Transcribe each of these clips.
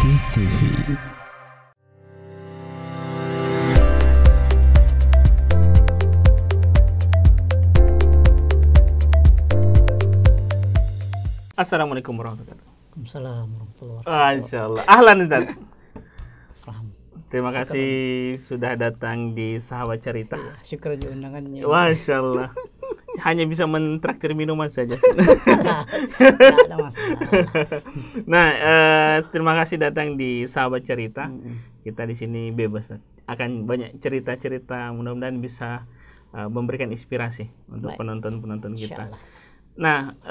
Sakti TV. Assalamualaikum warahmatullahi wabarakatuh. Waalaikumsalam warahmatullahi Insyaallah. Ahlan Ustaz. wabarakatuh. Terima kasih sudah datang di Sahabat Cerita. Syukur aja undangannya. Masya Allah. Hanya bisa mentraktir minuman saja. Nggak ada masalah. Nah, terima kasih datang di Sahabat Cerita. Kita di sini bebas, akan banyak cerita-cerita, mudah-mudahan bisa memberikan inspirasi untuk Baik. penonton-penonton kita. Insyaallah.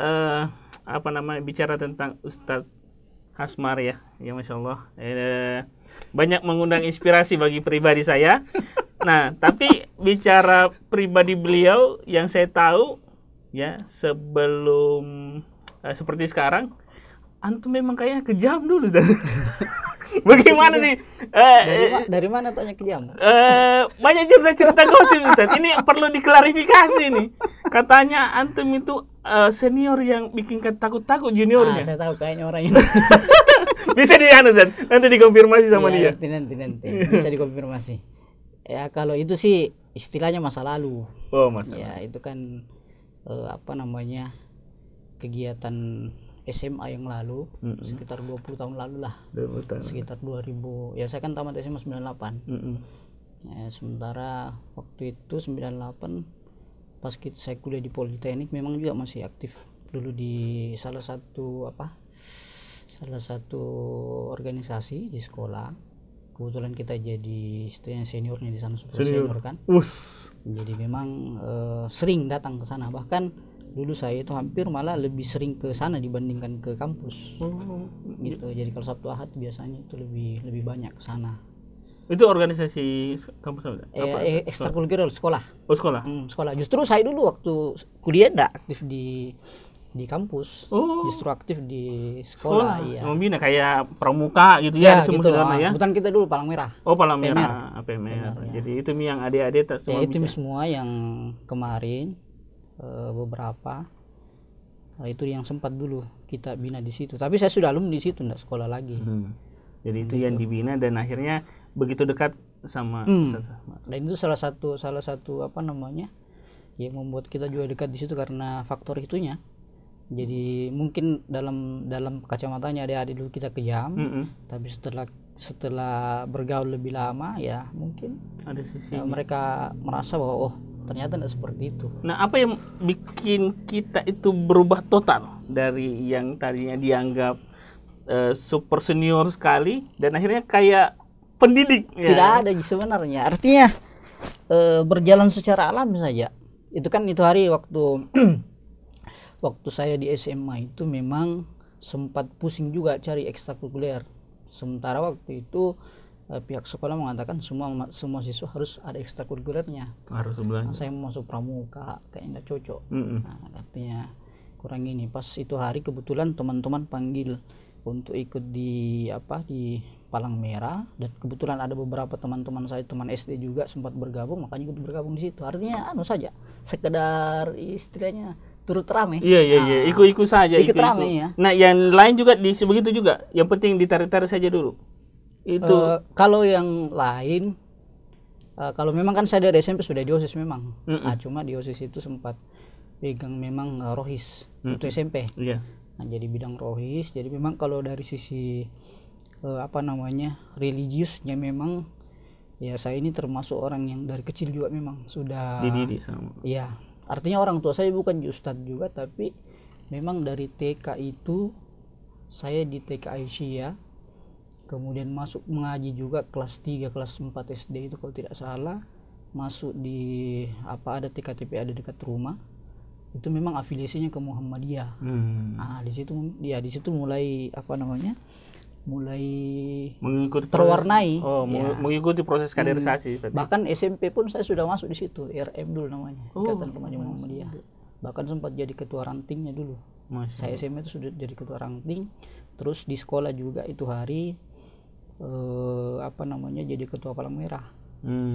Nah, bicara tentang Ustadz Hasmar ya, Masya Allah, banyak mengundang inspirasi bagi pribadi saya. Nah, tapi bicara pribadi beliau yang saya tahu ya, sebelum seperti sekarang, antum memang kayaknya kejam dulu. Bagaimana nih? Dari mana tanya kejam? Banyak cerita-cerita gosip Ustaz. Ini perlu diklarifikasi nih. Katanya antum itu senior yang bikin takut-takut juniornya. Saya tahu kayaknya orang ini. Bisa nanti dikonfirmasi sama dia. Nanti bisa dikonfirmasi. Ya kalau itu sih istilahnya masa lalu. Oh, masa. Ya itu kan kegiatan SMA yang lalu, sekitar 20 tahun lalu lah. 20 tahun. Sekitar 2000. Ya saya kan tamat SMA 98. Ya, sementara waktu itu 98 pas saya kuliah di Politeknik memang juga masih aktif dulu di salah satu organisasi di sekolah. Kebetulan kita jadi istilahnya seniornya di sana, super senior kan. Jadi memang sering datang ke sana, bahkan dulu saya itu hampir malah lebih sering ke sana dibandingkan ke kampus. Gitu. Jadi kalau Sabtu Ahad biasanya itu lebih banyak ke sana. Itu organisasi kampus apa? Ekstrakurikuler sekolah. Oh, sekolah. Sekolah. Justru saya dulu waktu kuliah enggak aktif di kampus. Justru aktif di sekolah. Iya. Membina kayak pramuka gitu ya, di semua sana ya. Bukan kita dulu Palang Merah. Oh, Palang Merah, PMR. Ya. Jadi itu yang adik-adik tak semua. Itu semua yang kemarin beberapa itu yang sempat dulu kita bina di situ. Tapi saya sudah alumni di situ, enggak sekolah lagi. Jadi itu yang dibina dan akhirnya begitu dekat sama Dan itu salah satu yang membuat kita juga dekat di situ karena faktor itunya. Jadi mungkin dalam kacamatanya adik-adik dulu kita kejam, tapi setelah bergaul lebih lama ya mungkin ada sisi mereka merasa bahwa ternyata tidak seperti itu. Nah, apa yang bikin kita itu berubah total dari yang tadinya dianggap super senior sekali dan akhirnya kayak pendidik? Tidak ada sebenarnya. Artinya berjalan secara alami saja. Itu kan itu hari waktu waktu saya di SMA itu memang sempat pusing juga cari ekstrakurikuler. Sementara waktu itu pihak sekolah mengatakan semua siswa harus ada ekstrakurikulernya. Harus belajar. Saya mau masuk pramuka, kayaknya nggak cocok. Nah, artinya kurang ini. Pas itu hari kebetulan teman-teman panggil untuk ikut di Palang Merah, dan kebetulan ada beberapa teman-teman saya, teman SD juga sempat bergabung, makanya ikut bergabung di situ. Artinya saja, sekedar istilahnya turut rame. Iya, ikut saja. Ikut rame ya. Nah, yang lain juga begitu juga. Yang penting ditarik-tarik saja dulu. Itu kalau yang lain, kalau memang kan saya dari SMP sudah di OSIS memang. Cuma di OSIS itu sempat pegang memang rohis untuk SMP. Iya. Nah, jadi bidang rohis. Jadi memang kalau dari sisi religiusnya memang ya saya ini termasuk orang yang dari kecil juga memang sudah dididik sama. Iya. Artinya orang tua saya bukan ustadz juga, tapi memang dari TK itu saya di TK Aisyah, kemudian masuk mengaji juga kelas 3 kelas 4 SD itu kalau tidak salah, masuk di ada TKTP ada dekat rumah. Itu memang afiliasinya ke Muhammadiyah. Nah, di situ mulai mulai mengikuti terwarnai. Mengikuti proses kaderisasi. Bahkan SMP pun saya sudah masuk di situ, RM dulu namanya, Ikatan Remaja Muhammadiyah. Bahkan sempat jadi ketua rantingnya dulu. Saya SMP itu sudah jadi ketua ranting. Terus di sekolah juga itu hari jadi ketua Palang Merah.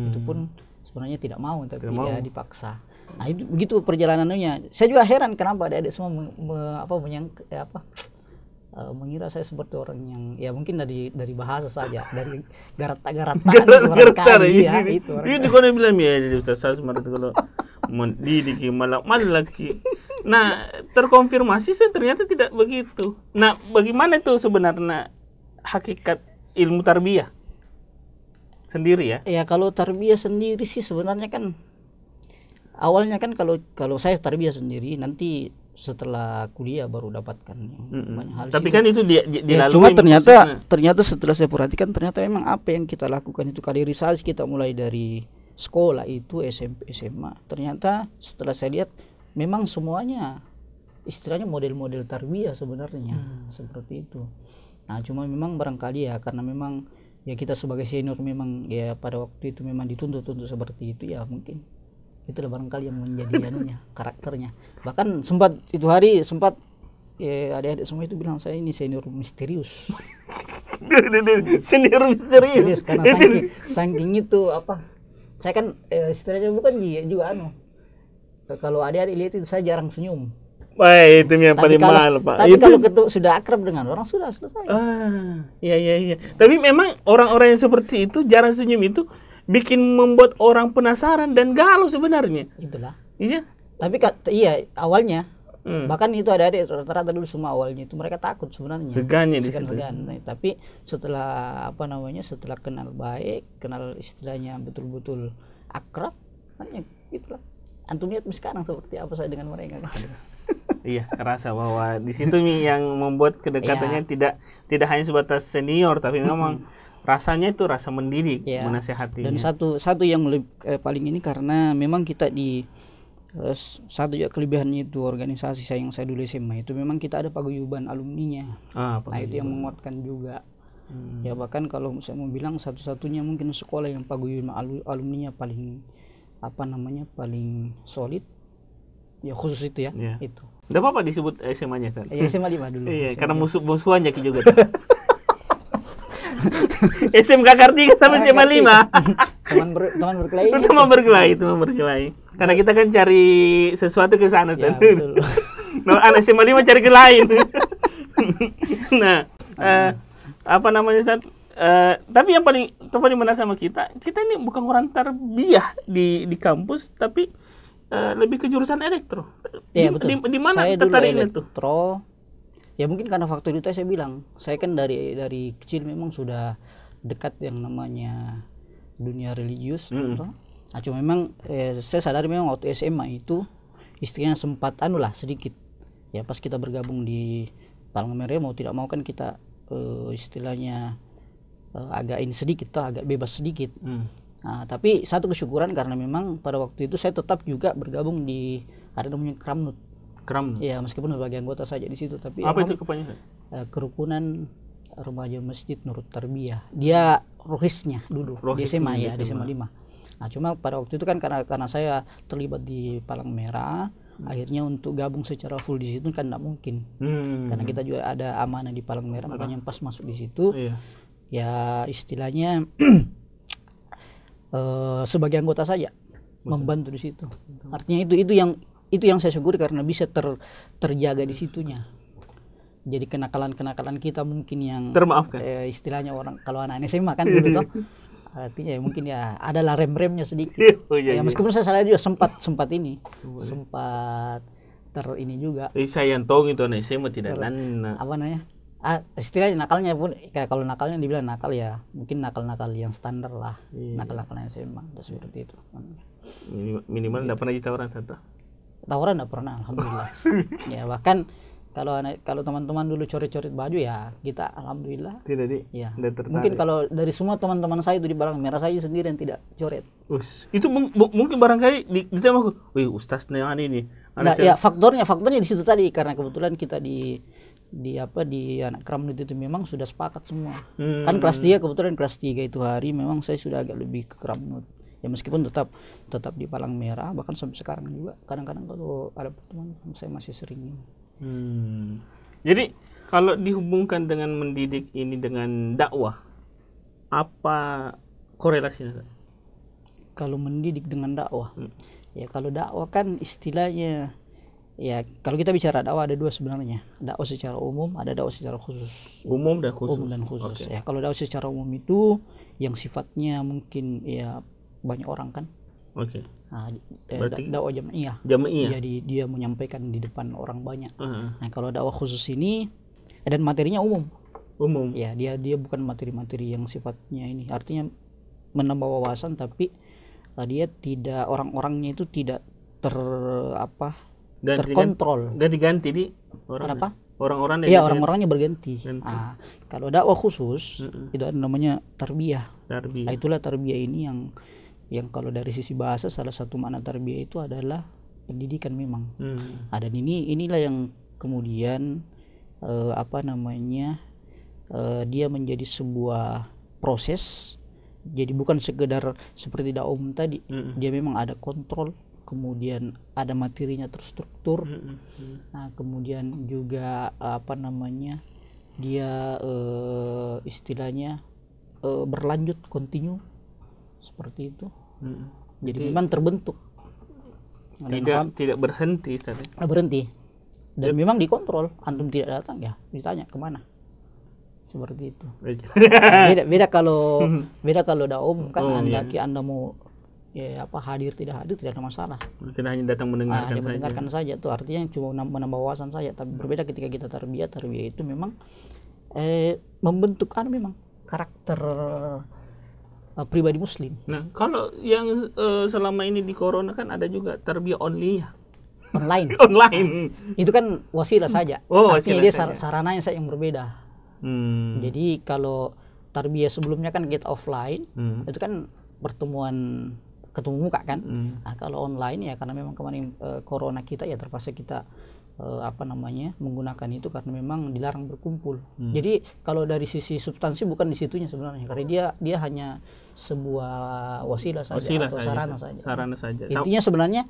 Itu pun sebenarnya tidak mau, tapi ya dipaksa. Nah, itu begitu perjalanannya. Saya juga heran kenapa adik-adik semua mengira saya seperti orang yang ya mungkin dari bahasa saja, dari garata-garataan barangkali ya itu. Itu kan bilang ya dari Ustaz Hasmar itu kalau mendidik malah laki. Nah, terkonfirmasi saya ternyata tidak begitu. Nah, bagaimana itu sebenarnya hakikat ilmu tarbiyah sendiri ya? Ya kalau tarbiyah sendiri sih sebenarnya kan awalnya kan kalau saya tarbiyah sendiri nanti setelah kuliah baru dapatkan banyak hal. Tapi kan itu dilalui. Ya, cuma ternyata setelah saya perhatikan ternyata memang apa yang kita lakukan itu kaderisasi kita mulai dari sekolah itu SMP SMA. Ternyata setelah saya lihat memang semuanya istilahnya model-model tarbiyah sebenarnya seperti itu. Nah, cuma memang barangkali ya karena memang ya kita sebagai senior memang ya pada waktu itu memang dituntut untuk seperti itu ya mungkin itulah barangkali yang menjadi anunya karakternya. Bahkan sempat adik-adik semua itu bilang saya ini senior misterius. Senior misterius karena saking itu apa? Saya kan istilahnya bukan juga kalau adik-adik lihat itu saya jarang senyum. Baik, itu yang paling mahal, Pak. Tapi kalau sudah akrab dengan orang sudah selesai. Iya. Tapi memang orang-orang yang seperti itu jarang senyum itu bikin membuat orang penasaran dan galau sebenarnya. Itulah. Iya. Tapi iya awalnya. Bahkan itu adik-adik rata-rata dulu semua awalnya itu mereka takut sebenarnya. Segan. Nah, tapi setelah setelah kenal baik, kenal istilahnya betul-betul akrab, makanya itulah. Antum lihat sekarang seperti apa saya dengan mereka. Iya, rasa bahwa di situ yang membuat kedekatannya tidak hanya sebatas senior tapi memang rasanya itu rasa mendidik, menasehati. Dan satu yang paling ini karena memang kita di satu juga kelebihannya itu organisasi yang saya dulu SMA itu memang kita ada paguyuban alumninya. Nah itu yang menguatkan juga. Ya bahkan kalau saya mau bilang satu-satunya mungkin sekolah yang paguyuban alumninya paling paling solid ya khusus itu ya. Itu. Enggak apa-apa disebut SMA-nya kan? Ya SMA 5 dulu. Iya, karena musuhannya juga. SMK Kartika sama SMA 5. Teman berkelahi. Teman berkelahi. Karena kita kan cari sesuatu ke sana kan. Betul. Nah, anak SMA 5 cari ke lain. Nah, tapi yang paling menarik sama kita ini bukan orang tarbiyah di kampus, tapi lebih ke jurusan elektro. Iya betul. Di mana saya tertariknya tuh? Elektro. Ya mungkin karena faktor itu saya bilang, saya kan dari kecil memang sudah dekat yang namanya dunia religius. Nah, cuma memang saya sadar memang waktu SMA itu istilahnya sempat sedikit. Ya pas kita bergabung di Palang Merah mau tidak mau kan kita istilahnya agak bebas sedikit. Nah, tapi satu kesyukuran karena memang pada waktu itu saya tetap juga bergabung di ada namanya Kramnut. Ya meskipun sebagai anggota saja di situ, tapi apa itu kepanjangan? Kerukunan Remaja Masjid Nurut Tarbiyah. Dia rohisnya dulu di SMA di SMA 5. Nah cuma pada waktu itu kan karena saya terlibat di Palang Merah, akhirnya untuk gabung secara full di situ kan tidak mungkin. Karena kita juga ada amanah di Palang Merah, makanya pas masuk di situ. Ya istilahnya sebagai anggota saja membantu di situ. Artinya itu yang saya syukuri karena bisa terjaga di situnya. Jadi kenakalan kita mungkin yang termaafkan. Istilahnya orang kalau anak SMA kan dulu toh. Artinya ya mungkin ya adalah rem-remnya sedikit. Ya meskipun saya juga sempat ini juga. Saya yang tahu itu anak SMA tidak nana. Apa namanya? Istilahnya nakalnya pun kalau nakalnya dibilang nakal ya mungkin nakal yang standar lah. Nakal-nakalnya SMA seperti itu. Minimal tidak pernah ditawuran tante. Tawuran tidak pernah, alhamdulillah. Ya bahkan kalau teman-teman dulu coret-coret baju ya kita alhamdulillah. Tidak ya. Mungkin kalau dari semua teman-teman saya itu di Palang Merah saya sendiri yang tidak coret. Itu mungkin barangkali di temaku. Wih, Ustaz Nehan ini. Nah, ya faktornya di situ tadi karena kebetulan kita di anak Kramnut itu memang sudah sepakat semua. Kan kelas 3 kebetulan kelas 3 itu hari memang saya sudah agak lebih ke Kramnut. Ya meskipun tetap di Palang Merah bahkan sampai sekarang juga kadang-kadang kalau ada pertemuan saya masih sering. Jadi kalau dihubungkan dengan mendidik ini dengan dakwah, apa korelasinya? Kalau mendidik dengan dakwah, ya kalau dakwah kan istilahnya Ya, kalau kita bicara dakwah ada dua sebenarnya. Dakwah secara umum, ada dakwah secara khusus. Umum dan khusus. Umum dan khusus. Oke. Ya, kalau dakwah secara umum itu yang sifatnya mungkin ya banyak orang kan. Oke. Nah, Berarti dakwah jamaiyah. Jamaiyah. Jadi dia menyampaikan di depan orang banyak. Heeh. Nah, kalau dakwah khusus ini dan materinya umum. Umum. Ya, dia bukan materi-materi yang sifatnya ini. Artinya menambah wawasan, tapi dia tidak, orang-orangnya itu tidak terkontrol. Ganti-ganti di orang. Kenapa? Orang-orang Iya, orang-orangnya berganti. Ganti. Nah, kalau dakwah khusus itu ada namanya tarbiyah. Nah, Tarbiyah. itulah tarbiyah ini yang kalau dari sisi bahasa salah satu makna tarbiyah itu adalah pendidikan memang. Dan inilah yang kemudian dia menjadi sebuah proses. Jadi bukan sekedar seperti dakwah umum tadi. Dia memang ada kontrol, kemudian ada materinya terstruktur. Nah, kemudian juga dia istilahnya berlanjut, continue seperti itu. Jadi memang terbentuk. Tidak berhenti tadi. Berhenti. Dan memang dikontrol. Antum tidak datang ya ditanya kemana. Seperti itu. Beda kalau dakwah umum kan. Anda mau hadir tidak ada masalah. Kita hanya datang mendengarkan saja. Itu artinya cuma menambah wawasan saja. Tapi berbeda ketika kita tarbiyah itu memang membentuk memang karakter pribadi muslim. Nah, kalau yang selama ini di corona kan ada juga tarbiyah online. Online. Itu kan wasilah saja. Artinya dia sarananya saja yang berbeda. Jadi kalau tarbiyah sebelumnya kan kita offline, itu kan pertemuan ketemu muka kan. Nah, kalau online ya karena memang kemarin corona kita ya terpaksa kita menggunakan itu karena memang dilarang berkumpul. Jadi kalau dari sisi substansi bukan di situnya sebenarnya, karena dia hanya sebuah wasilah saja atau sarana saja. Intinya sebenarnya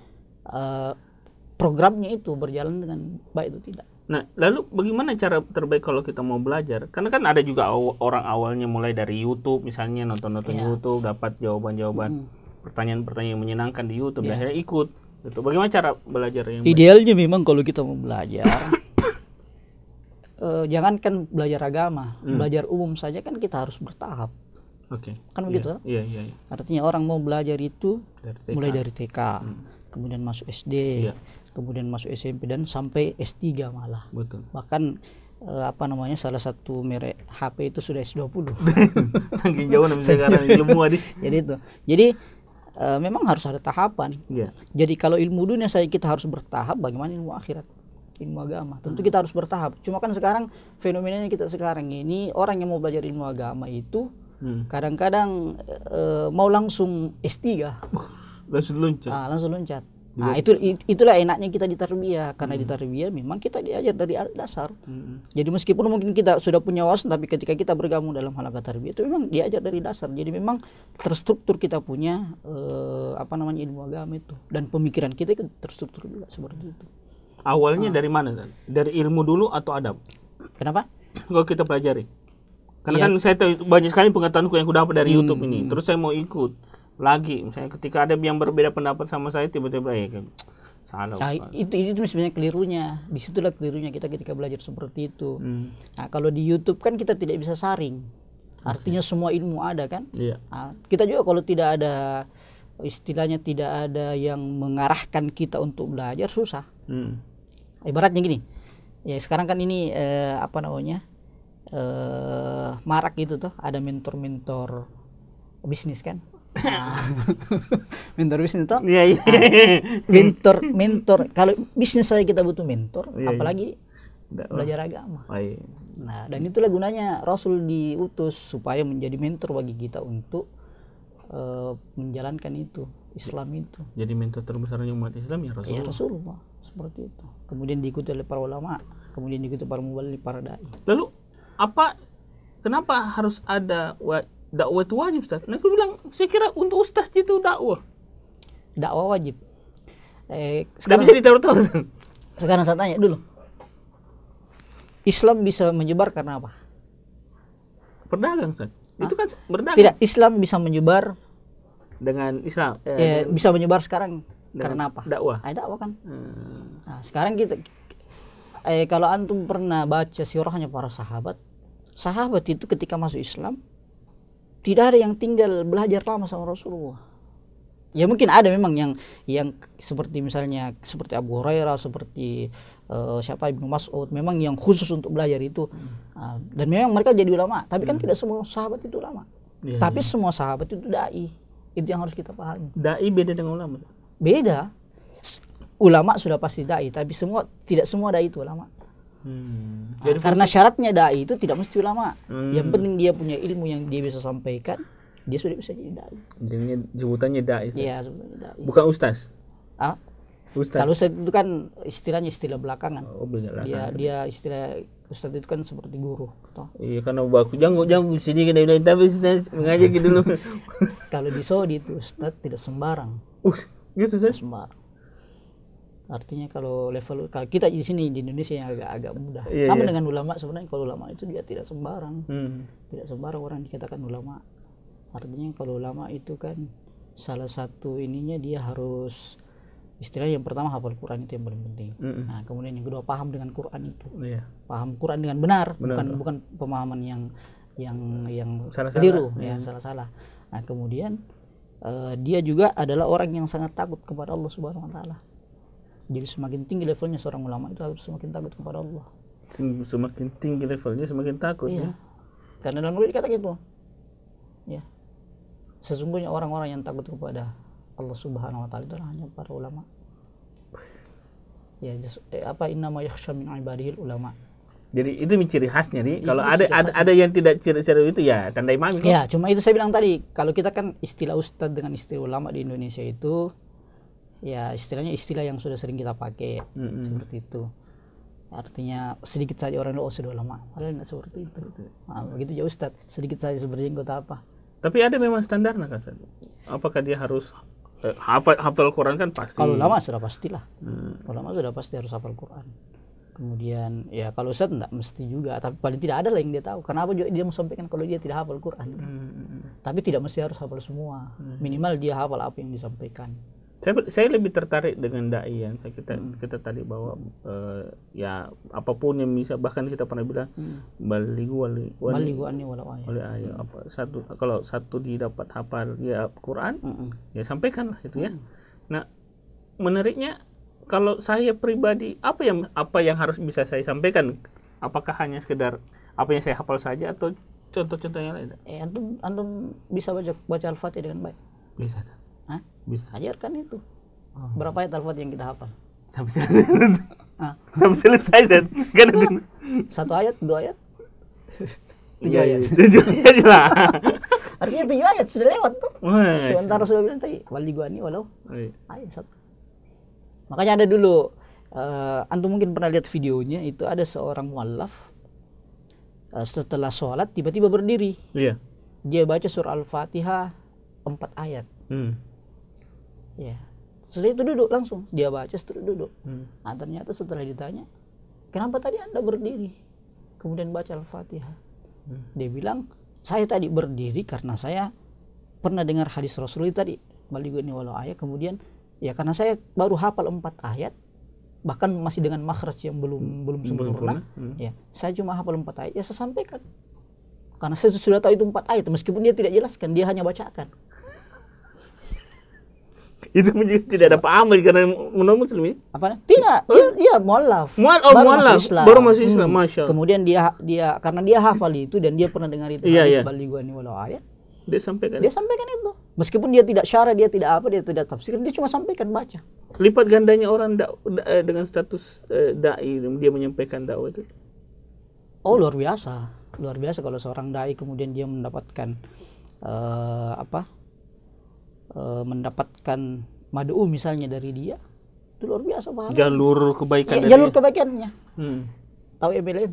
programnya itu berjalan dengan baik itu tidak. Nah, lalu bagaimana cara terbaik kalau kita mau belajar? Karena kan ada juga orang awalnya mulai dari YouTube, misalnya nonton YouTube, dapat jawaban-jawaban pertanyaan-pertanyaan yang menyenangkan di YouTube, dan akhirnya ikut. Gitu. Bagaimana cara belajar yang idealnya memang kalau kita mau belajar, jangankan belajar agama, belajar umum saja kan kita harus bertahap. Kan begitu? Iya. Artinya orang mau belajar itu mulai dari TK, kemudian masuk SD. Kemudian masuk SMP dan sampai S3 malah. Betul. Bahkan salah satu merek HP itu sudah S20. Saking jauh sekarang ilmu adik. Jadi memang harus ada tahapan. Yeah. Jadi kalau ilmu dunia kita harus bertahap, bagaimana ilmu akhirat? Ilmu agama. Tentu kita harus bertahap. Cuma kan sekarang fenomenanya kita sekarang ini orang yang mau belajar ilmu agama itu kadang-kadang mau langsung S3. Langsung loncat. Nah, itulah enaknya kita di tarbiyah, karena di tarbiyah memang kita diajar dari dasar. Jadi meskipun mungkin kita sudah punya wawasan, tapi ketika kita bergabung dalam halaqa tarbiyah itu memang diajar dari dasar. Jadi memang terstruktur kita punya ilmu agama itu, dan pemikiran kita terstruktur juga seperti itu. Awalnya dari mana kan? Dari ilmu dulu atau adab? Kenapa? Kalau kita pelajari. Karena kan saya tahu banyak sekali pengetahuanku yang aku dapat dari YouTube ini. Terus saya mau ikut lagi, misalnya ketika ada yang berbeda pendapat sama saya, tiba-tiba salah. Itu sebenarnya kelirunya. Disitulah kelirunya kita ketika belajar seperti itu. Nah, kalau di YouTube kan kita tidak bisa saring. Artinya semua ilmu ada kan. Nah, kita juga kalau tidak ada istilahnya, tidak ada yang mengarahkan kita untuk belajar, susah. Ibaratnya gini, ya sekarang kan ini marak gitu tuh, ada mentor-mentor bisnis kan. Mentor bisnis toh? Iya. Mentor. Kalau bisnis saya kita butuh mentor, apalagi belajar agama. Nah, dan itulah gunanya Rasul diutus supaya menjadi mentor bagi kita untuk menjalankan itu, Islam itu. Jadi mentor terbesarnya umat Islam ya Rasulullah. Ya Rasulullah, seperti itu. Kemudian diikuti oleh para ulama, kemudian diikuti para muballigh, para dai. Lalu kenapa harus ada dakwah itu wajib, Ustaz? Nah, aku bilang, saya kira untuk ustaz itu dakwah wajib. Sekarang bisa ditaruh-taruh. Sekarang saya tanya dulu, Islam bisa menyebar karena apa? Berdagang, Ustaz. Itu kan berdagang. Tidak, Islam bisa menyebar dengan Islam. Bisa menyebar sekarang Karena apa? Dakwah. Dakwah kan. Nah, sekarang kita kalau antum pernah baca sirahnya para sahabat, sahabat itu ketika masuk Islam tidak ada yang tinggal belajar lama sama Rasulullah. Ya mungkin ada memang yang seperti misalnya seperti Abu Hurairah, seperti siapa Ibnu Mas'ud, memang yang khusus untuk belajar itu. Dan memang mereka jadi ulama, tapi kan tidak semua sahabat itu ulama. Tapi semua sahabat itu dai. Itu yang harus kita pahami. Dai beda dengan ulama. Beda. Ulama sudah pasti dai, tapi tidak semua dai itu ulama. Jadi karena syaratnya dai itu tidak mesti ulama. Yang penting dia punya ilmu yang dia bisa sampaikan, dia sudah bisa jadi dai. Jadi sebutannya dai. Iya, sebutannya dai. Bukan ustaz. Ustaz. Kalau ustaz itu kan istilahnya istilah belakangan. Dia istilah ustaz itu kan seperti guru. Iya, karena baku jangan sini kena bilang tapi ustaz mengajak dulu. Kalau di Saudi itu ustaz tidak sembarang. Gitu Ustaz. Sembarang. Artinya kalau kita di sini di Indonesia yang agak mudah. Sama dengan ulama, sebenarnya kalau ulama itu dia tidak sembarang. Tidak sembarang orang dikatakan ulama. Artinya kalau ulama itu kan salah satu ininya dia harus istilah yang pertama hafal Quran, itu yang paling penting. Nah, kemudian yang kedua paham dengan Quran itu. Paham Quran dengan benar. Bukan pemahaman yang keliru, ya salah-salah. Nah, kemudian dia juga adalah orang yang sangat takut kepada Allah Subhanahu wa taala. Jadi semakin tinggi levelnya seorang ulama itu harus semakin takut kepada Allah. Semakin tinggi levelnya semakin takut. Iya. Karena dalam Al-Qur'an dikatakan gitu. Ya. Sesungguhnya orang-orang yang takut kepada Allah Subhanahu wa taala itu hanya para ulama. Ya, innama yakhsha min ibadihil ulama. Jadi itu ciri khasnya nih. Kalau ada yang tidak ciri-ciri itu ya tanda imam. Ya, cuma itu saya bilang tadi, kalau kita kan istilah ustadz dengan istilah ulama di Indonesia itu ya istilahnya istilah yang sudah sering kita pakai seperti itu. Artinya sedikit saja orang sudah ulama, padahal tidak seperti itu. Nah, begitu ya ustadz, sedikit saja berjenggot apa. Tapi ada memang standarnya kan? Apakah dia harus hafal Quran kan pasti? Kalau ulama sudah pastilah. Ulama sudah pasti harus hafal Quran. Kemudian ya kalau ustadz tidak mesti juga, tapi paling tidak ada lah yang dia tahu. Kenapa juga dia mau sampaikan kalau dia tidak hafal Quran? Tapi tidak mesti harus hafal semua. Minimal dia hafal apa yang disampaikan. Saya lebih tertarik dengan dai yang kita tadi bahwa ya apapun yang bisa, bahkan kita pernah bilang balighu anni walau ayat. Kalau satu didapat hafal ya Quran ya sampaikanlah itu ya. Nah, menariknya kalau saya pribadi apa yang harus bisa saya sampaikan? Apakah hanya sekedar apa yang saya hafal saja atau contoh-contoh yang lain? Antum bisa baca Al-Fatihah dengan baik. Bisa. Bisa. Ajarkan itu. Berapa ayat Al-Fatihah yang kita hafal? Sampai selesai dan kan itu. 1 ayat, 2 ayat? 7 ayat. 7 ayat lah. Artinya 7 ayat sudah lewat tuh. Sementara sudah bilang tadi balighu anni walau ayat 1. Makanya ada dulu antum mungkin pernah lihat videonya, itu ada seorang muallaf setelah sholat tiba-tiba berdiri. Iya. Dia baca surah Al-Fatihah 4 ayat. Ya, setelah itu duduk langsung dia baca, setelah duduk. Nah, ternyata setelah ditanya, kenapa tadi Anda berdiri kemudian baca Al-Fatihah? Dia bilang, saya tadi berdiri karena saya pernah dengar hadis Rasulullah tadi balighu anni walau ayat, kemudian ya karena saya baru hafal 4 ayat, bahkan masih dengan makhraj yang belum sempurna. Ya, saya cuma hafal 4 ayat, ya saya sampaikan karena saya sudah tahu itu 4 ayat, meskipun dia tidak jelaskan, dia hanya bacakan. Itu tidak ada amal karena menurut Muslim ini? Apa? Tidak, dia muallaf. Baru masuk Islam, Masya Allah. Kemudian dia karena dia hafal itu dan dia pernah dengar itu hadis balighu anni walau ayat. Dia sampaikan itu. Meskipun dia tidak syarah, dia tidak tidak tafsir, dia cuma sampaikan, baca. Lipat gandanya orang dengan status dai, dia menyampaikan dakwah itu. Oh, luar biasa. Luar biasa kalau seorang dai kemudian dia mendapatkan mendapatkan mad'u misalnya dari dia, itu luar biasa pahala. Jalur kebaikan. Ya, jalur kebaikannya. Tahu MLM?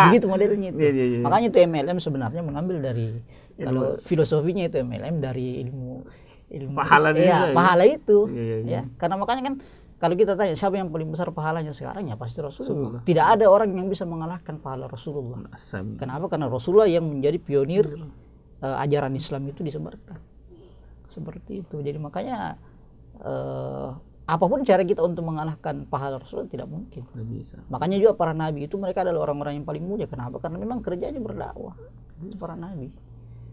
Begitu modelnya itu. Ya. Makanya itu MLM sebenarnya mengambil dari kalau filosofinya itu MLM dari ilmu pahala pahala itu. Ya, karena makanya kan kalau kita tanya siapa yang paling besar pahalanya sekarang, ya pasti Rasulullah. Tidak ada orang yang bisa mengalahkan pahala Rasulullah. Kenapa? Karena Rasulullah yang menjadi pionir ajaran Islam itu disebarkan seperti itu. Jadi makanya apapun cara kita untuk mengalahkan pahala Rasul tidak mungkin. Nggak bisa. Makanya juga para nabi itu mereka adalah orang-orang yang paling mulia. Kenapa? Karena memang kerjanya berdakwah. Itu para nabi.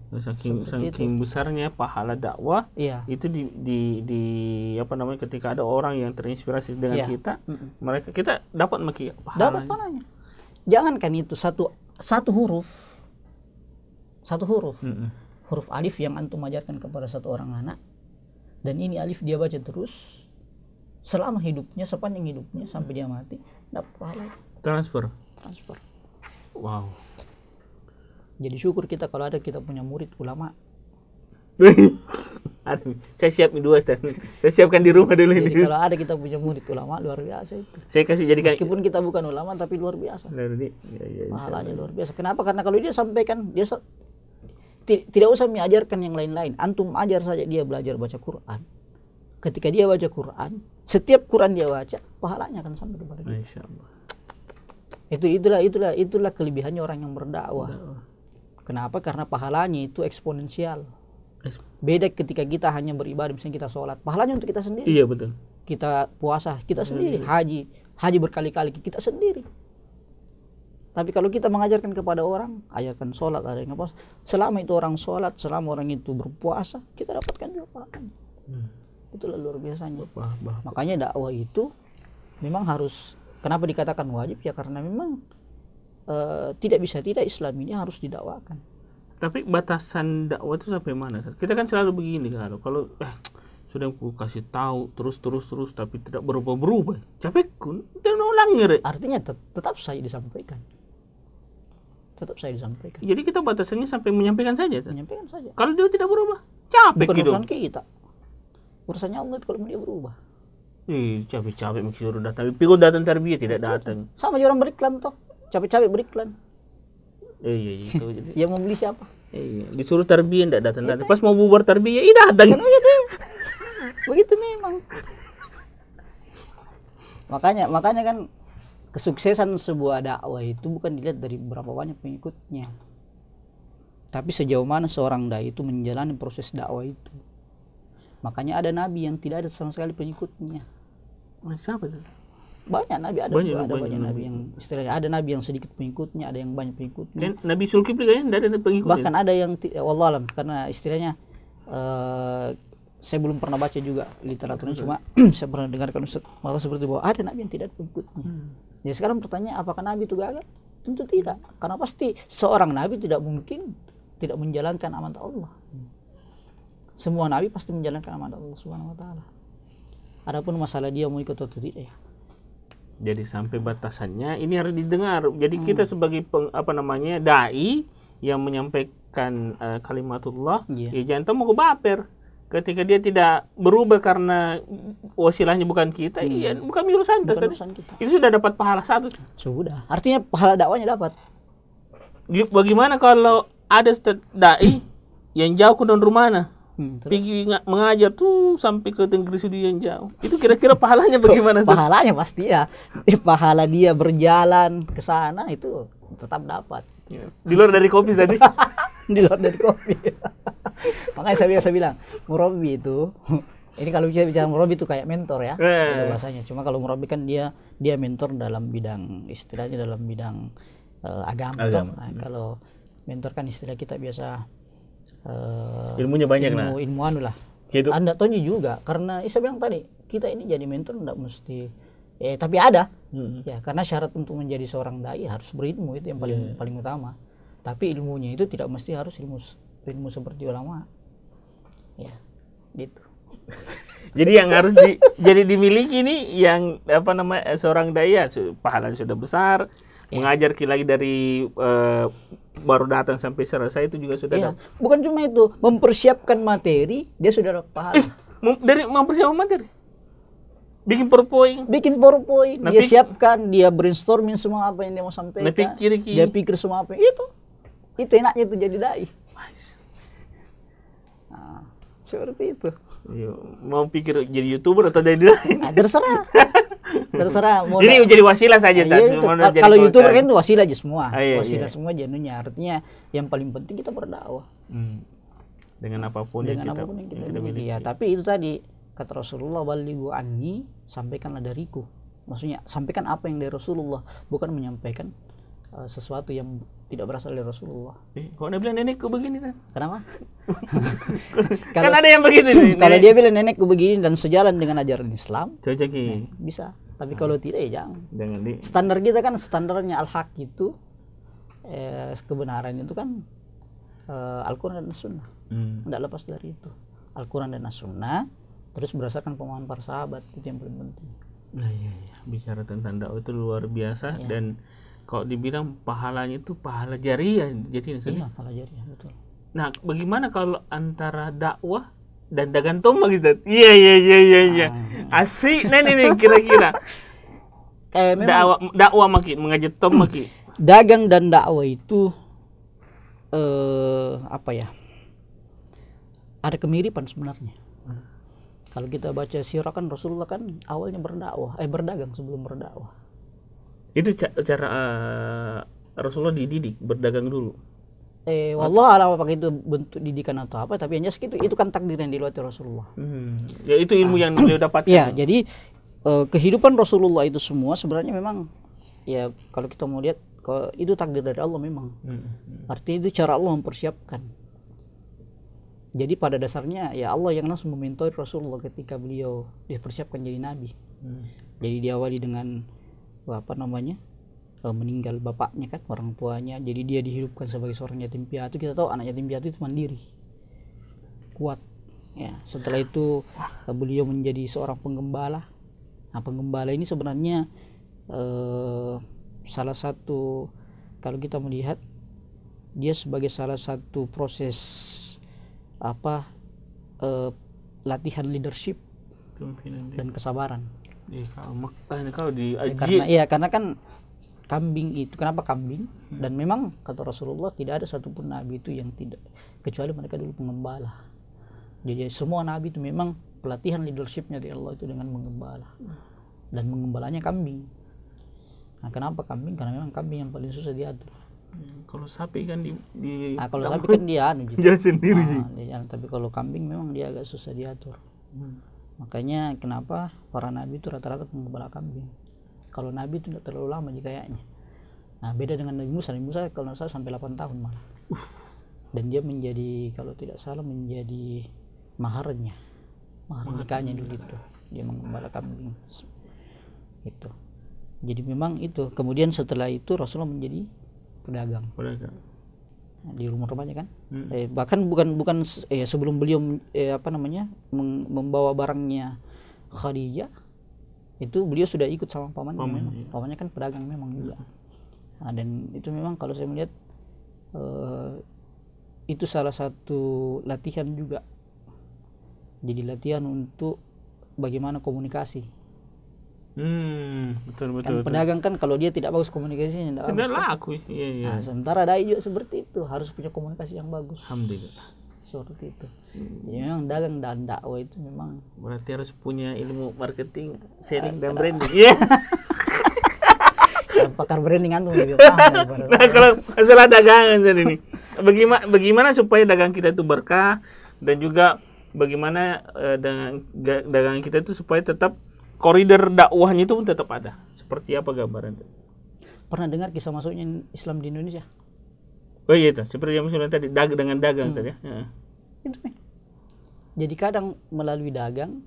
Saking besarnya pahala dakwah, Iya. itu di apa namanya, ketika ada orang yang terinspirasi dengan Iya. kita, kita dapat Dapat pahalanya. pahalanya. Jangankan itu satu huruf. Huruf alif yang antum ajarkan kepada satu orang anak, dan ini alif dia baca terus selama hidupnya, sepanjang hidupnya sampai dia mati, dapat pahala Transfer. Wow. Jadi syukur kita kalau ada kita punya murid ulama. Aduh, saya siap nih 2, Ustaz. Saya siapkan di rumah dulu Jadi ini. kalau ada kita punya murid ulama, luar biasa itu. Saya kasih jadikan Meskipun kita bukan ulama tapi luar biasa. Ya, Pahalanya luar biasa. Kenapa? Karena kalau dia sampaikan, dia tidak usah mengajarkan yang lain-lain. Antum ajar saja dia belajar baca Quran. Ketika dia baca Quran, setiap Quran dia baca, pahalanya akan sampai kepada dia. Masya Allah. Itulah kelebihannya orang yang berdakwah. Kenapa? Karena pahalanya itu eksponensial. Beda ketika kita hanya beribadah, misalnya kita sholat, pahalanya untuk kita sendiri. Iya betul. Kita puasa, kita sendiri. Haji berkali-kali, kita sendiri. Tapi kalau kita mengajarkan kepada orang, ajarkan sholat, ada yang apa, selama itu orang sholat, selama orang itu berpuasa, kita dapatkan juga pahalanya. Itulah luar biasanya. Makanya dakwah itu memang harus, kenapa dikatakan wajib ya, karena memang tidak bisa tidak Islam ini harus didakwakan. Tapi batasan dakwah itu sampai mana? Kita kan selalu begini kalau sudah aku kasih tahu terus tapi tidak berubah, capek kun dan ulangi. Artinya tetap saya disampaikan. Jadi kita batasannya sampai menyampaikan saja. Menyampaikan saja. Kalau dia tidak berubah, capek bukan gitu. Urusan kita. Urusannya Allah kalau dia berubah. Capek suruh datang. Pikir datang tarbiyah tidak datang. Sama aja orang beriklan toh. Capek-capek beriklan. Iya itu. Yang mau beli siapa? Iya, disuruh tarbiyah tidak datang. Pas mau bubar tarbiyah, datang. Begitu memang. Makanya kan kesuksesan sebuah dakwah itu bukan dilihat dari berapa banyak pengikutnya, tapi sejauh mana seorang dai itu menjalani proses dakwah itu. Makanya ada nabi yang tidak ada sama sekali pengikutnya. Siapa itu? Banyak nabi, ada banyak nabi yang istilahnya, ada nabi yang sedikit pengikutnya, ada yang banyak pengikutnya. Dan Nabi Zulkifli kayaknya tidak ada pengikutnya. Bahkan ada yang wallahualam, karena istilahnya saya belum pernah baca juga literaturnya, cuma saya pernah dengarkan Ustaz malah seperti bahwa ada nabi yang tidak ada pengikutnya. Jadi sekarang pertanyaan, apakah nabi itu gagal? Tentu tidak, karena pasti seorang nabi tidak mungkin tidak menjalankan amanat Allah. Semua nabi pasti menjalankan amanat Allah Subhanahu wa taala. Adapun masalah dia mau ikut atau tidak ya. Jadi sampai batasannya ini harus didengar. Jadi kita sebagai dai yang menyampaikan kalimatullah, ya jangan mau baper. Ketika dia tidak berubah karena wasilahnya bukan kita, ya bukan urusan kita. Itu sudah dapat pahala satu. Sudah. Artinya pahala dakwanya dapat. Bagaimana kalau ada dai yang jauh ke don rumahnya? Pergi mengajar tuh sampai ke negeri sudi yang jauh. Itu kira-kira pahalanya bagaimana? Pahalanya pasti ya. Pahala dia berjalan ke sana itu tetap dapat. Di luar dari kopi tadi. Di luar dari kopi. Makanya saya biasa bilang, murabi itu, ini kalau bicara murabi itu kayak mentor ya, itu bahasanya. Cuma kalau murabi kan dia mentor dalam bidang, istilahnya dalam bidang agama. Nah, kalau mentor kan istilah kita biasa ilmunya banyak ilmu anu lah. Anda tahu juga, karena saya bilang tadi, kita ini jadi mentor tidak mesti, tapi ada, ya, karena syarat untuk menjadi seorang dai harus berilmu, itu yang paling utama. Tapi ilmunya itu tidak mesti harus ilmu seperti ulama, ya, gitu. Jadi yang harus jadi dimiliki nih, yang seorang dai ya, pahalanya sudah besar. Mengajar lagi dari baru datang sampai selesai itu juga sudah bukan cuma itu, mempersiapkan materi dia sudah dapat pahala. Dari mempersiapkan materi, bikin PowerPoint, dia siapkan, dia brainstorming semua apa yang dia mau sampaikan, dia pikir semua apa itu enaknya itu jadi dai. Nah, seperti itu. Mau pikir jadi YouTuber atau jadi dai? Terserah. Jadi jadi wasilah saja. Kalau YouTuber kan itu wasilah aja semua. Wasilah semua jenuhnya. Artinya yang paling penting kita berdakwah. Dengan apapun yang kita miliki. Ya, tapi itu tadi, Kata Rasulullah, balighu anni, sampaikanlah dariku. Maksudnya sampaikan apa yang dari Rasulullah, bukan menyampaikan sesuatu yang tidak berasal dari Rasulullah. Kok dia bilang nenekku begini kan? Kenapa? Kan ada yang begitu nih. Kalau dia bilang nenekku begini dan sejalan dengan ajaran Islam, cocok bisa. Tapi kalau tidak ya jangan. Jangan di. Standar kita kan, standarnya al-haq itu kebenaran itu kan Al-Quran dan As-Sunnah. Tidak lepas dari itu. Al-Quran dan As-Sunnah, terus berdasarkan pemahaman para sahabat, itu yang paling penting. Nah, iya. Bicara tentang dakwah itu luar biasa, dan kalau dibilang pahalanya itu pahala jariah, jadi iya, pahala jariah, betul. Nah, bagaimana kalau antara dakwah dan dagang tombak gitu? Iya. Asik nih kira-kira. Kayak dakwah maki mengajak tombak. Dagang dan dakwah itu apa ya? Ada kemiripan sebenarnya. Kalau kita baca sirah kan, Rasulullah kan awalnya berdagang sebelum berdakwah. Itu cara Rasulullah dididik berdagang dulu. Wallah alam apakah itu bentuk didikan atau apa, tapi hanya segitu. Itu kan takdir yang diluati Rasulullah. Ya itu ilmu yang beliau dapatkan. Ya, jadi kehidupan Rasulullah itu semua sebenarnya memang ya kalau kita mau lihat, kalau itu takdir dari Allah memang. Artinya itu cara Allah mempersiapkan. Jadi pada dasarnya ya Allah yang langsung mementori Rasulullah ketika beliau dipersiapkan jadi nabi. Jadi diawali dengan meninggal bapaknya kan, orang tuanya, jadi dia dihidupkan sebagai seorang yatim piatu. Kita tahu anak yatim piatu itu mandiri, kuat ya. Setelah itu beliau menjadi seorang penggembala. Nah, penggembala ini sebenarnya salah satu, kalau kita melihat dia sebagai salah satu proses latihan leadership dan kesabaran. Karena kan kambing itu, kenapa kambing? Dan memang kata Rasulullah tidak ada satupun nabi itu yang tidak, kecuali mereka dulu pengembala. Jadi semua nabi itu memang pelatihan leadershipnya dari Allah itu dengan mengembala, dan mengembalanya kambing. Nah, kenapa kambing? Karena memang kambing yang paling susah diatur. Kalau sapi kan kalau sapi kan dia gitu. Dia sendiri. Tapi kalau kambing memang dia agak susah diatur. Makanya kenapa para nabi itu rata-rata penggembala kambing. Kalau nabi itu tidak terlalu lama kayaknya. Nah, beda dengan Nabi Musa. Nabi Musa kalau tidak salah sampai 8 tahun malah. Dan dia menjadi, kalau tidak salah, menjadi mahar nikahnya dulu itu. Dia menggembala kambing. Itu. Jadi memang itu. Kemudian setelah itu Rasulullah menjadi pedagang. Di rumah-rumahnya kan. Bahkan bukan sebelum beliau membawa barangnya Khadijah, itu beliau sudah ikut sama pamannya. Pamannya kan pedagang memang juga. Nah, dan itu memang kalau saya melihat itu salah satu latihan juga. Jadi latihan untuk bagaimana komunikasi. Betul. Pedagang kan kalau dia tidak bagus komunikasinya tidak laku. Iya. Nah, sementara dai juga seperti itu, harus punya komunikasi yang bagus. Alhamdulillah. Seperti itu. Jadi memang dagang dan dakwah itu memang berarti harus punya ilmu marketing, sharing dan branding. Iya. Pakar branding antum lebih paham daripada saya. Nah, kalau masalah dagangan jadi ini. Bagaimana supaya dagang kita itu berkah, dan juga bagaimana dagangan kita itu supaya tetap koridor dakwahnya itu pun tetap ada. Seperti apa gambaran? Pernah dengar kisah masuknya Islam di Indonesia? Oh iya itu, seperti yang misalnya tadi dengan dagang tadi ya. Itu. Jadi kadang melalui dagang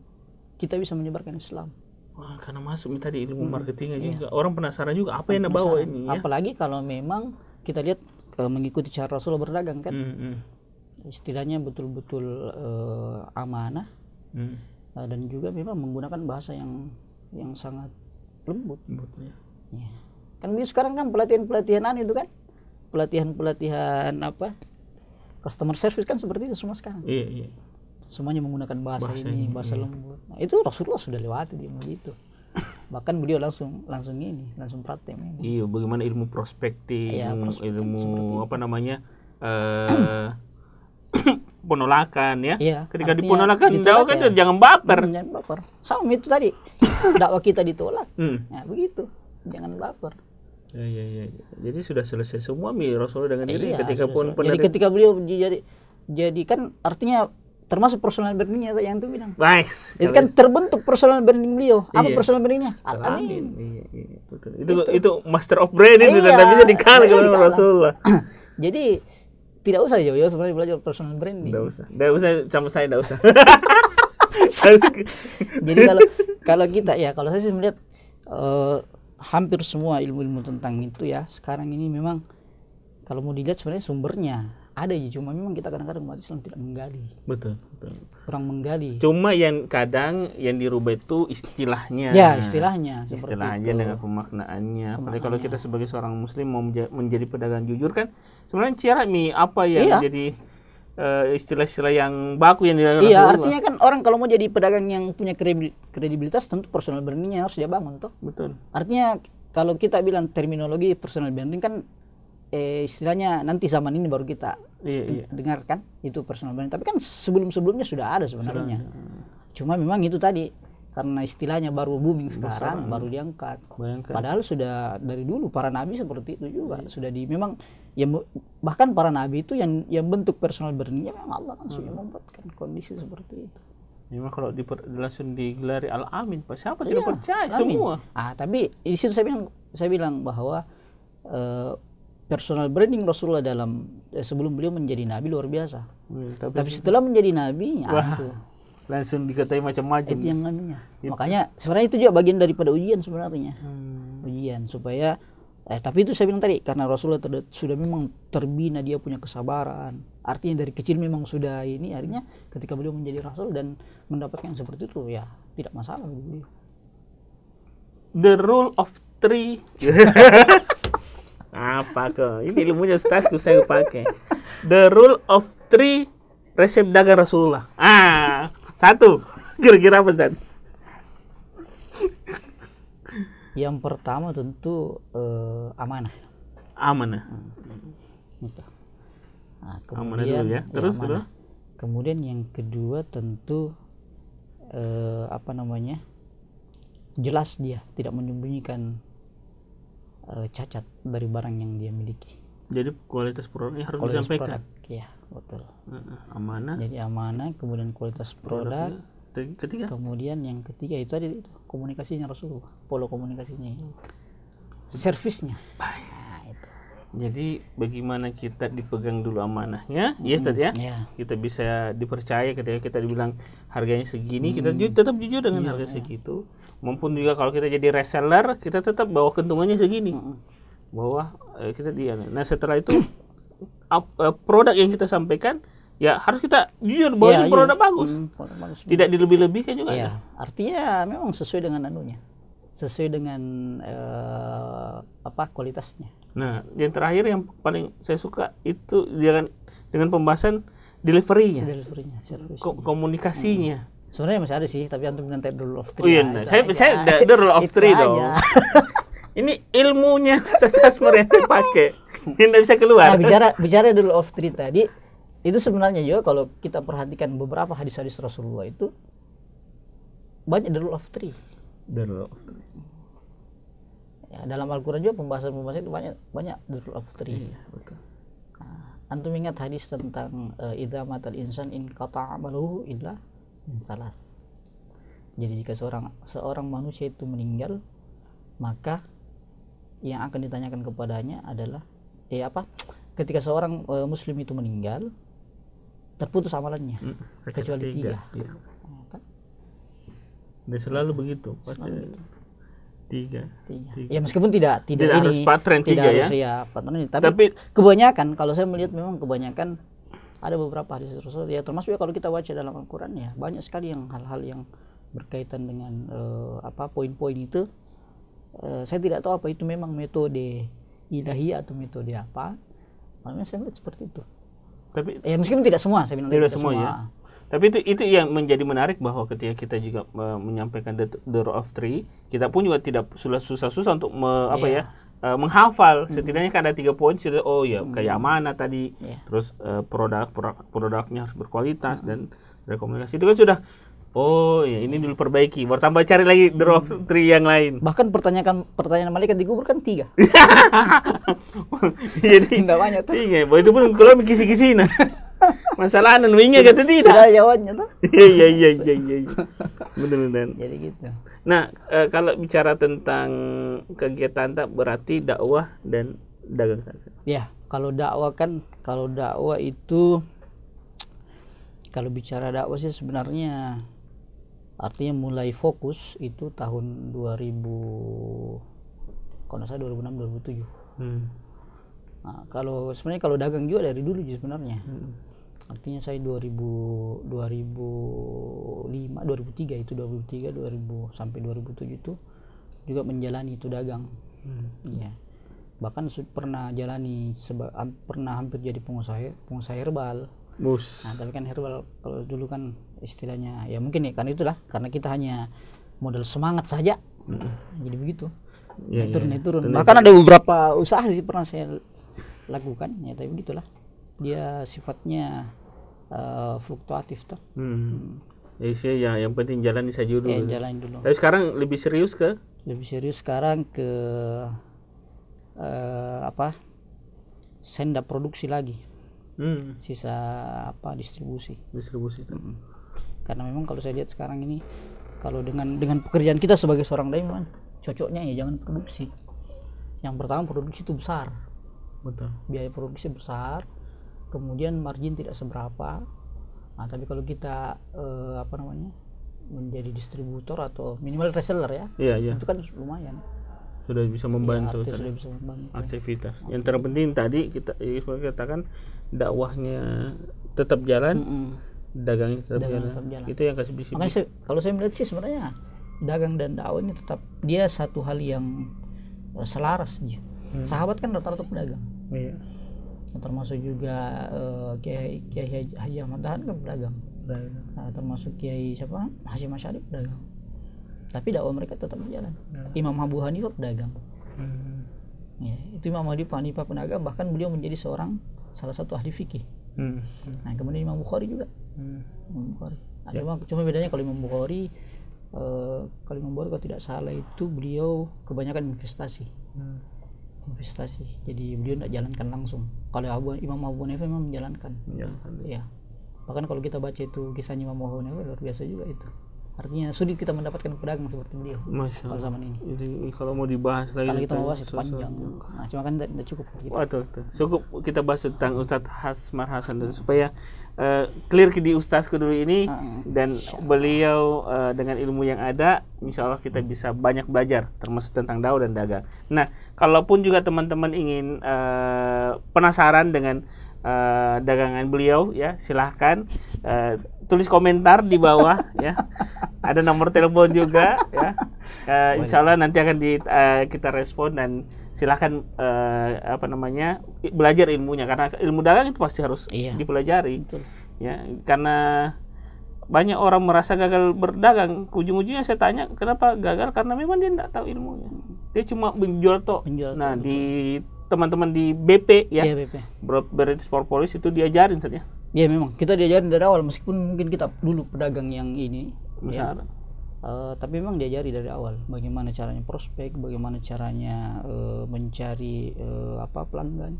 kita bisa menyebarkan Islam. Wah, karena masuk tadi ilmu marketingnya juga. Orang penasaran juga apa yang bawa ini ya. Apalagi kalau memang kita lihat mengikuti cara Rasulullah berdagang kan. Istilahnya betul-betul amanah. Dan juga memang menggunakan bahasa yang sangat lembut. Ya. Kan sekarang kan pelatihan itu kan, pelatihan customer service kan seperti itu semua sekarang. Iya. Semuanya menggunakan bahasa bahasa lembut. Nah, itu Rasulullah sudah lewati dia begitu. Bahkan beliau langsung praktek. Iya, bagaimana ilmu prospektif, ilmu penolakan ya. Iya, ketika dipenolakan dakwah kan jangan baper. Jangan baper. Sama itu tadi. Dakwah kita ditolak. Nah, begitu. Jangan baper. Iya. Jadi sudah selesai semua Rasulullah dengan diri ketika pun jadi ketika beliau jadi kan artinya termasuk personal brandingnya yang itu bilang. Nice. Itu kan terbentuk personal branding beliau. Apa Iya. personal brandingnya? Amin. Al-Amin. Iya, betul. Itu master of brand itu dan Iya, tak bisa dikalah nggak kepada dikalah. Rasulullah. Jadi tidak usah jauh-jauh sebenarnya belajar personal branding. Enggak usah sama saya enggak usah. Jadi kalau kita ya, kalau saya sih melihat hampir semua ilmu-ilmu tentang itu ya sekarang ini memang kalau mau dilihat sebenarnya sumbernya ada ya, cuma memang kita kadang-kadang umat Islam tidak menggali. Betul. Kurang menggali. Cuma yang kadang yang dirubah itu istilahnya. Ya, istilahnya seperti Istilahnya itu. dengan pemaknaannya. Apalagi kalau kita sebagai seorang muslim mau menjadi pedagang jujur kan sebenarnya cara apa yang Iya. jadi istilah-istilah yang baku yang dilakukan Iya, Rasulullah. artinya kan orang kalau mau jadi pedagang yang punya kredibilitas tentu personal brandingnya harus dia bangun toh. Betul. Artinya kalau kita bilang terminologi personal branding kan istilahnya nanti zaman ini baru kita Iya. dengarkan itu personal branding. Tapi kan sebelum-sebelumnya sudah ada sebenarnya. Cuma memang itu tadi karena istilahnya baru booming sekarang, baru diangkat. Bayangkan. Padahal sudah dari dulu para nabi seperti itu juga. Sudah memang ya bahkan para nabi itu yang bentuk personal brandingnya memang Allah kan sudah membuatkan kondisi seperti itu. Memang kalau langsung digelari Al-Amin, siapa tidak percaya Amin. semua. Tapi di situ saya bilang bahwa personal branding Rasulullah dalam sebelum beliau menjadi nabi luar biasa. Tapi setelah menjadi nabi, itu langsung dikatai macam-macam. itu yang anunya. Makanya sebenarnya itu juga bagian daripada ujian sebenarnya. Ujian supaya tapi itu saya bilang tadi karena Rasulullah sudah memang terbina, dia punya kesabaran. Artinya dari kecil memang sudah ini, artinya ketika beliau menjadi rasul dan mendapatkan yang seperti itu ya tidak masalah bagi beliau. The rule of three. Apa kok? Ini ilmunya ustazku saya pakai. The rule of three resep dagang Rasulullah. 1. Kira-kira apa, Ustaz? Yang pertama tentu amanah. Amanah. Gitu. Nah, Amanah kemudian dulu ya. Terus amanah. kedua? Kemudian yang kedua tentu jelas dia tidak menyembunyikan cacat dari barang yang dia miliki. Jadi kualitas produknya harus Kualitas disampaikan. produk, ya betul. Amanah. Jadi amanah, kemudian kualitas produk, Ketiga. kemudian yang ketiga itu tadi itu komunikasinya Rasulullah, pola komunikasinya, servisnya. Nah, itu. Jadi bagaimana kita dipegang dulu amanahnya, ya Ustaz ya? Ya. Kita bisa dipercaya ketika kita dibilang harganya segini, kita tetap jujur dengan harga segitu. Maupun juga kalau kita jadi reseller, kita tetap bawa keuntungannya segini. Bahwa kita dia. Nah, setelah itu produk yang kita sampaikan ya harus kita jujur bahwa itu produk bagus. Produk bagus. Tidak dilebih-lebihkan juga. Ya, artinya memang sesuai dengan anunya. Sesuai dengan kualitasnya. Nah, yang terakhir yang paling saya suka itu dengan pembahasan delivery-nya, Deliverynya, servisnya. komunikasinya. Sebenarnya masih ada sih, tapi antum bilang tadi rule of three. Oh iya, ya, nah, itu saya aja. the rule of Itu three aja. dong. Ini ilmunya customer yang saya pakai. Ini tidak bisa keluar. Nah, bicara rule of three tadi, itu sebenarnya juga kalau kita perhatikan beberapa hadis-hadis Rasulullah itu banyak the rule of three. The rule of three. Ya, dalam Al-Quran juga pembahasan-pembahasan itu banyak the rule of three. Iya, betul. Antum ingat hadis tentang idza matal insan in qata'a amaluhu illa min salas. Jadi jika seorang manusia itu meninggal, maka yang akan ditanyakan kepadanya adalah ketika seorang muslim itu meninggal terputus amalannya kecuali 3. Iya. Dan selalu begitu. Pasti 3. Ya meskipun tidak harus ini patren tidak 3 harus ya. patron, Tapi kebanyakan kalau saya melihat memang kebanyakan ada beberapa hadis Rasul ya, termasuk ya kalau kita baca dalam Al-Qur'an ya banyak sekali yang hal-hal yang berkaitan dengan poin-poin itu. Saya tidak tahu apa itu memang metode ilahi atau metode apa. Makanya saya melihat seperti itu. Tapi Ya meskipun tidak semua, saya bilang tidak tidak semua ya. Tapi itu yang menjadi menarik bahwa ketika kita juga menyampaikan the rule of three, kita pun juga tidak susah-susah untuk menghafal. Setidaknya kan ada 3 poin. Kayak mana tadi, terus produknya harus berkualitas dan rekomendasi. Itu kan sudah. Oh ya, ini dulu perbaiki. Baru tambah cari lagi the rule of three yang lain. Bahkan pertanyaan malaikat dikubur kan 3. Jadi Tidak banyak tuh. iya, bahwa itu pun kalau kisi-kisi nah. Masalah anu wingi gitu tidak. Sudah jawabnya tuh. Iya. Benar. Jadi gitu. Nah, kalau bicara tentang kegiatan tak berarti dakwah dan dagang saja. Ya, kalau dakwah itu kalau bicara dakwah sih sebenarnya artinya mulai fokus itu tahun 2000, kalau nggak salah 2006 2007. Nah, sebenarnya kalau dagang juga dari dulu sebenarnya. Artinya saya 2005 2003 sampai 2007 itu juga menjalani itu dagang. Ya. Bahkan pernah jalani pernah hampir jadi pengusaha herbal. Nah, tapi kan herbal kalau dulu kan istilahnya ya mungkin ya kan itulah karena kita hanya modal semangat saja. Jadi begitu. Turun. Bahkan ada beberapa usaha sih pernah saya lakukan ya, tapi begitulah. Dia sifatnya fluktuatif toh. Jadi sih ya yang penting jalan saja dulu. Jalan dulu. Tapi sekarang lebih serius sekarang ke senda produksi lagi. Sisa distribusi itu. Karena memang kalau saya lihat sekarang ini kalau dengan pekerjaan kita sebagai seorang dai memang cocoknya ya jangan produksi. Yang pertama produksi itu besar. Betul. Biaya produksi besar, kemudian margin tidak seberapa. Nah, tapi kalau kita menjadi distributor atau minimal reseller ya, itu kan lumayan. Sudah bisa membantu, sudah bisa membantu aktivitas. Yang terpenting tadi kita katakan dakwahnya tetap jalan, dagangnya tetap jalan. Itu yang kasih bisnis. Makanya kalau saya melihat sih sebenarnya dagang dan dakwah ini tetap dia satu hal yang selaras. Sahabat kan rata-rata pedagang. Iya. Termasuk juga Kiai Haji Ahmad Dahlan kan pedagang. Nah, termasuk Kiai Hasyim Asy'ari pedagang. Tapi dakwah mereka tetap berjalan. Imam Abu Hanifah pedagang. Ya, itu Imam Abu Hanifah pedagang, bahkan beliau menjadi salah satu ahli fikih. Nah, kemudian Imam Bukhari juga. Imam Bukhari. Cuma bedanya kalau Imam Bukhari kalau tidak salah itu beliau kebanyakan investasi. Jadi beliau tidak jalankan langsung. Kalau Imam Abu Hanifah memang menjalankan. Ya. Bahkan kalau kita baca itu kisahnya Imam Abu Hanifah luar biasa juga itu. Artinya sulit kita mendapatkan pedagang seperti beliau pada zaman ini. Jadi kalau mau dibahas lagi, kalau kita mau bahas itu panjang. Nah, cuma kan tidak cukup. Cukup kita bahas tentang Ustadz Hasmar Hasan dan supaya clear di Ustadzku dulu ini dan beliau dengan ilmu yang ada, insya Allah kita bisa banyak belajar termasuk tentang dakwah dan dagang. Nah, kalaupun juga teman-teman ingin penasaran dengan dagangan beliau ya, silahkan tulis komentar di bawah ya. Ada nomor telepon juga ya. Insya Allah nanti akan kita respon dan silahkan belajar ilmunya karena ilmu dagang itu pasti harus dipelajari. Betul. Ya, karena banyak orang merasa gagal berdagang. Ujung-ujungnya saya tanya kenapa gagal, karena memang dia tidak tahu ilmunya. Dia cuma menjual toh. Nah, betul. Di teman-teman di BP ya, British Sport Police itu diajarin saja. Ya memang kita diajarin dari awal, meskipun mungkin kita dulu pedagang yang ini ya, tapi memang diajari dari awal bagaimana caranya prospek, bagaimana caranya mencari pelanggan,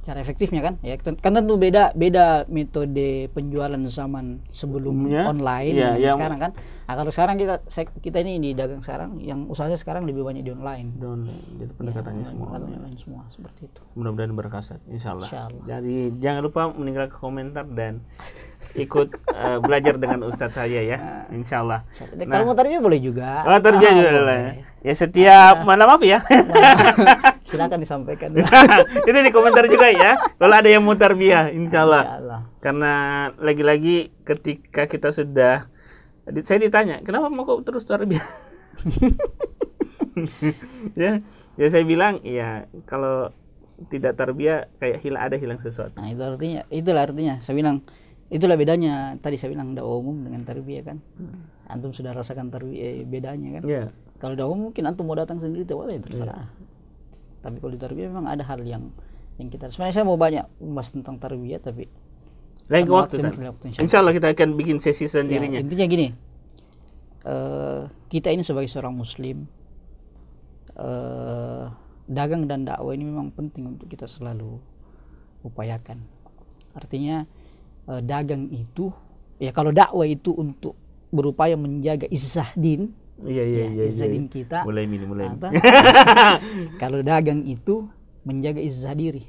cara efektifnya kan ya, kan tentu beda metode penjualan zaman sebelum online sekarang kan. Nah, kalau sekarang kita ini di dagang sekarang yang usahanya sekarang lebih banyak di online. Jadi pendekatannya semua seperti itu. Mudah-mudahan berkasat insyaallah. Jadi jangan lupa meninggalkan komentar dan ikut belajar dengan Ustadz saya ya, insyaallah. Kalau mau tarbiyah boleh juga. Tarbiyah juga boleh. Ya setiap malam apa ya? Silakan disampaikan. Itu di komentar juga ya. Kalau ada yang mau tarbiyah, insyaallah. Karena lagi-lagi ketika kita sudah, saya ditanya, kenapa mau kok terus tarbiyah? ya saya bilang, ya kalau tidak tarbiyah kayak hilang sesuatu. Nah, itulah artinya. Saya bilang itulah bedanya. Tadi saya bilang dakwah umum dengan tarbiyah kan. Antum sudah rasakan tarbiyah bedanya kan. Yeah. Kalau dakwah mungkin antum mau datang sendiri boleh, terserah. Tapi kalau di tarbiyah memang ada hal yang kita, sebenarnya saya mau banyak membahas tentang tarbiyah, tapi lain waktu insyaallah kita akan bikin sesi sendirinya. Ya, intinya gini, kita ini sebagai seorang muslim, dagang dan dakwah ini memang penting untuk kita selalu upayakan. Artinya dagang itu, ya kalau dakwah itu untuk berupaya menjaga izzah din, izzah din kita. Mulai. Kalau dagang itu menjaga izzah diri.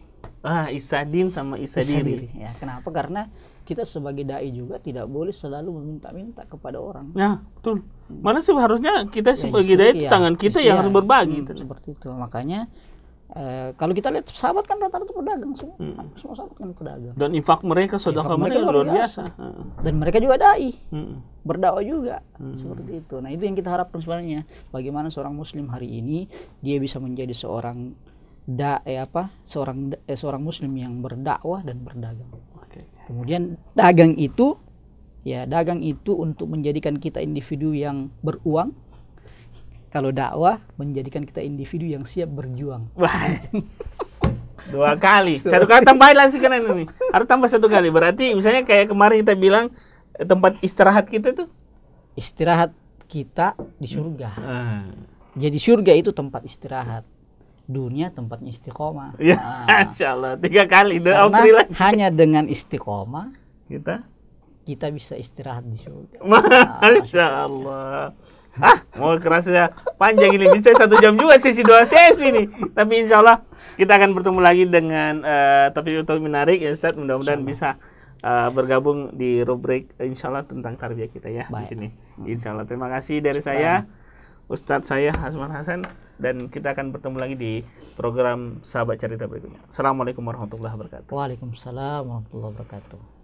Izzah din sama izzah diri. Ya, kenapa? Karena kita sebagai dai juga tidak boleh selalu meminta-minta kepada orang. Ya, betul. Malah seharusnya kita sebagai dai itu tangan kita yang harus berbagi. Seperti itu. Makanya kalau kita lihat sahabat kan rata-rata pedagang semua. Semua sahabat kan pedagang. Dan infak mereka, sedekah mereka luar biasa. Dan mereka juga dai. Berdakwah juga. Seperti itu. Nah, itu yang kita harapkan sebenarnya. Bagaimana seorang muslim hari ini dia bisa menjadi seorang seorang muslim yang berdakwah dan berdagang. Kemudian dagang itu untuk menjadikan kita individu yang beruang. Kalau dakwah menjadikan kita individu yang siap berjuang. Wah. 2 kali. 1 kali tambahin lagi kan ini. Harus tambah 1 kali. Berarti misalnya kayak kemarin kita bilang tempat istirahat kita tuh. Istirahat kita di surga. Jadi surga itu tempat istirahat. Dunia tempatnya istiqomah. Ya, insyaallah 3 kali. Karena hanya dengan istiqomah kita bisa istirahat di surga. Masya Allah. Mau kerasa panjang ini, bisa 1 jam juga sesi 2 sesi nih. Tapi insya Allah kita akan bertemu lagi dengan topik menarik ya Ustaz. Mudah-mudahan bisa bergabung di rubrik insya Allah tentang tarbiyah kita ya. Baik. Di sini. Insya Allah. Terima kasih dari saya, Ustadz saya Hasmar Hasan, dan kita akan bertemu lagi di program Sahabat Cerita berikutnya. Assalamualaikum warahmatullahi wabarakatuh. Waalaikumsalam warahmatullahi wabarakatuh.